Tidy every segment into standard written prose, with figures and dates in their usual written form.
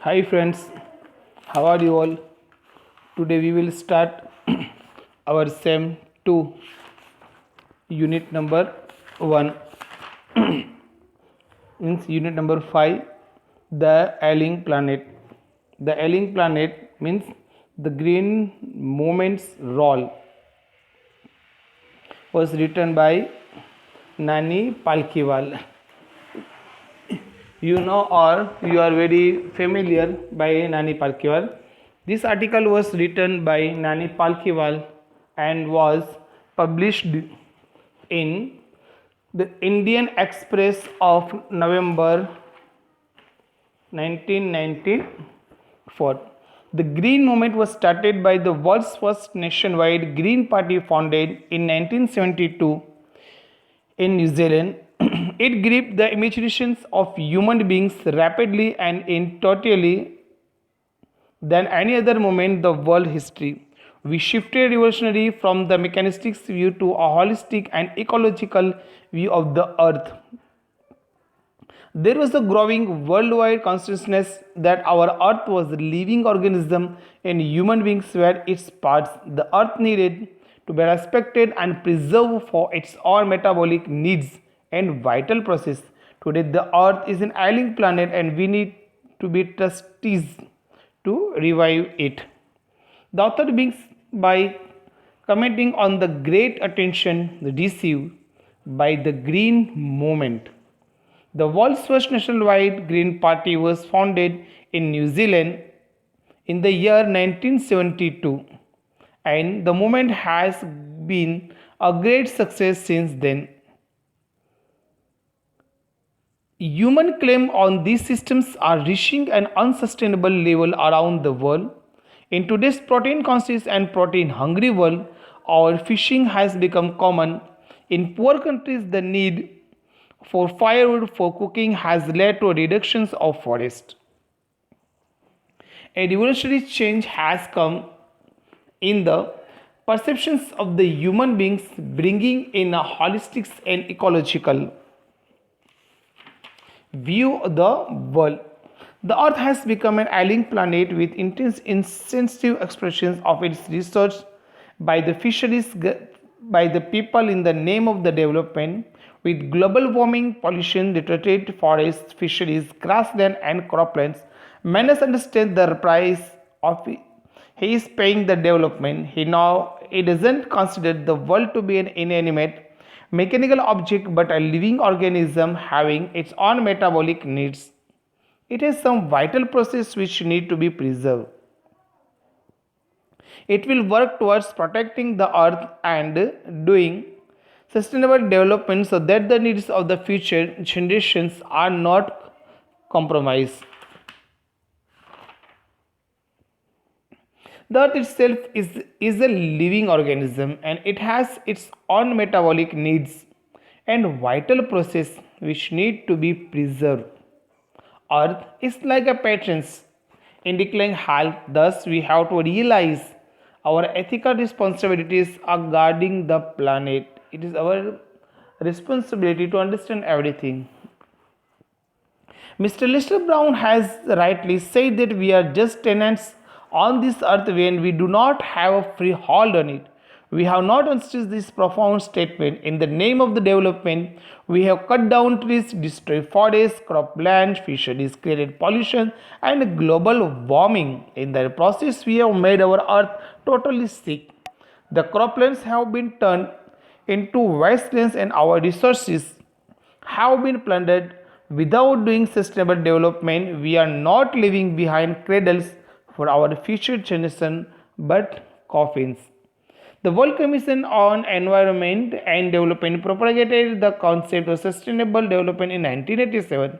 Hi friends, how are you all? Today we will start our SEM 2 unit number 1 means unit number 5, the alien planet. The alien planet means the green moment's role was written by Nani Palkiwal. You know or you are very familiar by Nani Palkiwal. This article was written by Nani Palkiwal and was published in the Indian Express of November 1994. The Green Movement was started by the world's first nationwide Green Party founded in 1972 in New Zealand. It gripped the imaginations of human beings rapidly and in totally than any other moment in the world history. We shifted revolutionary from the mechanistic view to a holistic and ecological view of the earth. There was a growing worldwide consciousness that our earth was a living organism and human beings were its parts. The earth needed to be respected and preserved for its own metabolic needs and vital process. Today the earth is an ailing planet and we need to be trustees to revive it. The author begins by commenting on the great attention received by the Green Movement. The world's first nationwide Green Party was founded in New Zealand in the year 1972, and the movement has been a great success since then. Human claim on these systems are reaching an unsustainable level around the world. In today's protein conscious and protein hungry world, our fishing has become common. In poor countries, the need for firewood for cooking has led to reductions of forest. A revolutionary change has come in the perceptions of the human beings, bringing in a holistic and ecological view of the world. The earth has become an alien planet with intense insensitive expressions of its research by the fisheries by the people in the name of the development. With global warming, pollution, deteriorated forests, fisheries, grassland and croplands, man has understand the price of he is paying the development. He doesn't consider the world to be an inanimate mechanical object but a living organism having its own metabolic needs. It has some vital process which need to be preserved. It will work towards protecting the earth and doing sustainable development so that the needs of the future generations are not compromised. The earth itself is a living organism and it has its own metabolic needs and vital process which need to be preserved. Earth is like a patron in declining health, thus we have to realize our ethical responsibilities are guarding the planet. It is our responsibility to understand everything. Mr. Lester Brown has rightly said that we are just tenants on this earth when we do not have a free hold on it. We have not understood this profound statement. In the name of the development, we have cut down trees, destroyed forests, cropland, fisheries, created pollution and global warming. In the process, we have made our earth totally sick. The croplands have been turned into wastelands and our resources have been plundered. Without doing sustainable development, we are not leaving behind cradles for our future generation but coffins. The World Commission on Environment and Development propagated the concept of sustainable development in 1987.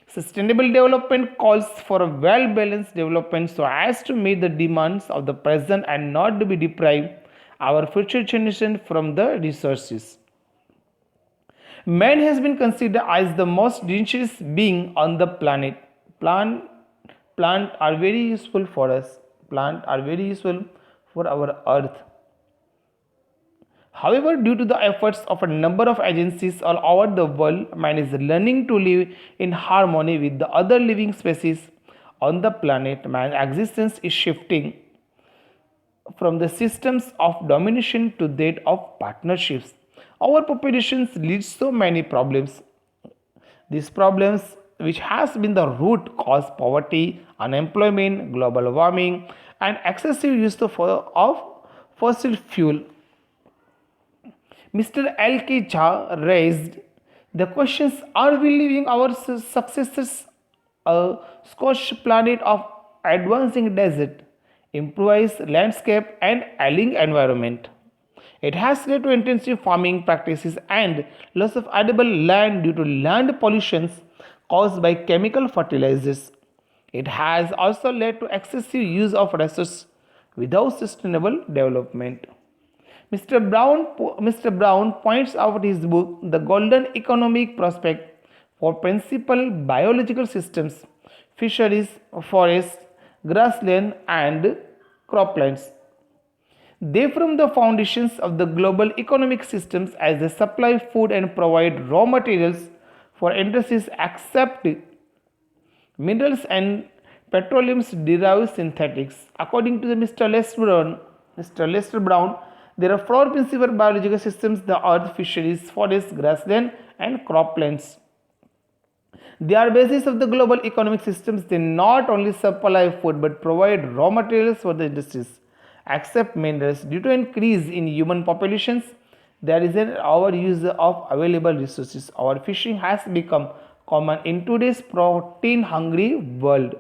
Sustainable development calls for a well-balanced development so as to meet the demands of the present and not to be deprive our future generation from the resources. Man has been considered as the most dangerous being on the planet. Plant are very useful for us. Plant are very useful for our earth. However, due to the efforts of a number of agencies all over the world, man is learning to live in harmony with the other living species on the planet, man's existence is shifting from the systems of domination to that of partnerships. Our populations lead so many problems. These problems, which has been the root cause poverty, unemployment, global warming, and excessive use of fossil fuel. Mr. L.K. Jha raised the questions: are we leaving our successors a scorched planet of advancing desert, improvised landscape, and ailing environment? It has led to intensive farming practices and loss of edible land due to land pollutions caused by chemical fertilizers. It has also led to excessive use of resources without sustainable development. Mr. Brown points out in his book The Golden Economic Prospect for principal biological systems, fisheries, forests, grassland, and croplands. They form the foundations of the global economic systems as they supply food and provide raw materials for industries accept minerals and petroleum derived synthetics. According to the Mr. Lester Brown, there are four principal biological systems: the earth, fisheries, forests, grassland, and croplands. They are basis of the global economic systems. They not only supply food but provide raw materials for the industries. Except minerals, due to increase in human populations, there is an overuse of available resources. Our fishing has become common in today's protein-hungry world.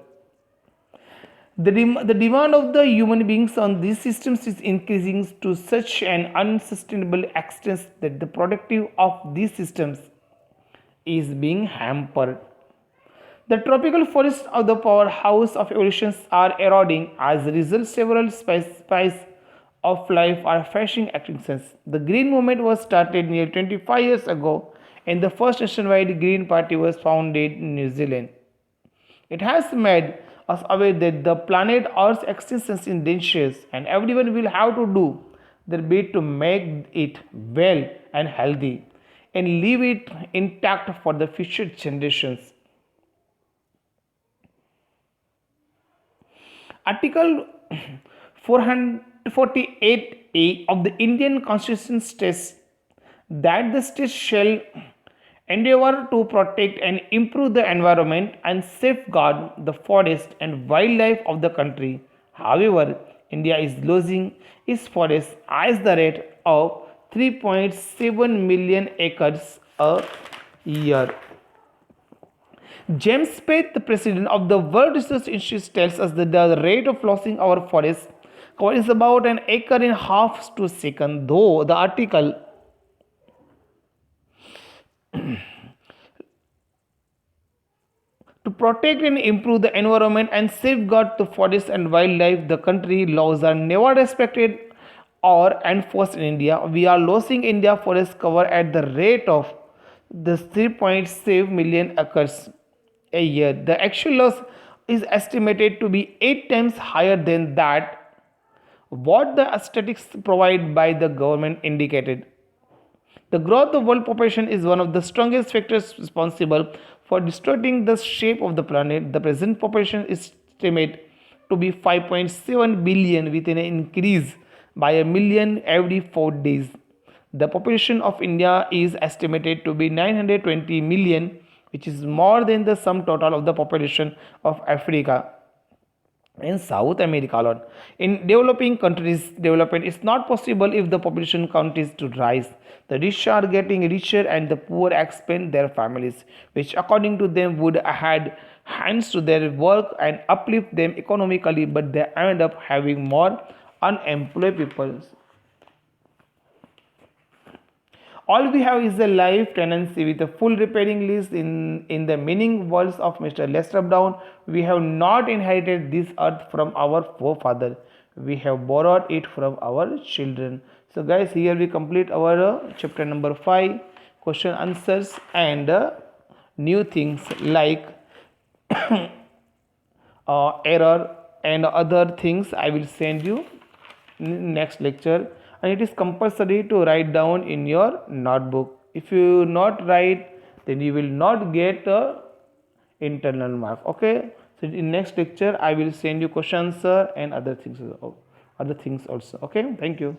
The demand of the human beings on these systems is increasing to such an unsustainable extent that the productive of these systems is being hampered. The tropical forests of the powerhouse of evolution are eroding. As a result, several species of life are facing extinction. The Green Movement was started nearly 25 years ago, and the first nationwide Green Party was founded in New Zealand. It has made us aware that the planet Earth's existence is dangerous, and everyone will have to do their bit to make it well and healthy and leave it intact for the future generations. Article 448A of the Indian Constitution states that the state shall endeavor to protect and improve the environment and safeguard the forest and wildlife of the country. However, India is losing its forests at the rate of 3.7 million acres a year. James Speth, the president of the World Resource Institute, tells us that the rate of losing our forest cover is about an acre and a half to a second, though the article to protect and improve the environment and safeguard the forest and wildlife, the country laws are never respected or enforced in India. We are losing India forest cover at the rate of the 3.7 million acres a year. The actual loss is estimated to be 8 times higher than that what the statistics provided by the government indicated. The growth of world population is one of the strongest factors responsible for distorting the shape of the planet. The present population is estimated to be 5.7 billion, with an increase by a million every 4 days. The population of India is estimated to be 920 million, which is more than the sum total of the population of Africa and South America alone. In developing countries, development is not possible if the population continues to rise. The rich are getting richer and the poor expand their families, which according to them would add hands to their work and uplift them economically, but they end up having more unemployed people. All we have is a life tenancy with a full repairing list. In the meaning words of Mr. Lester Brown, we have not inherited this earth from our forefather. We have borrowed it from our children. So guys, here we complete our chapter number 5, question answers and new things like error and other things I will send you next lecture, and it is compulsory to write down in your notebook. If you not write, then you will not get internal mark. Okay, so in next lecture I will send you question answer and other things also. Okay, thank you.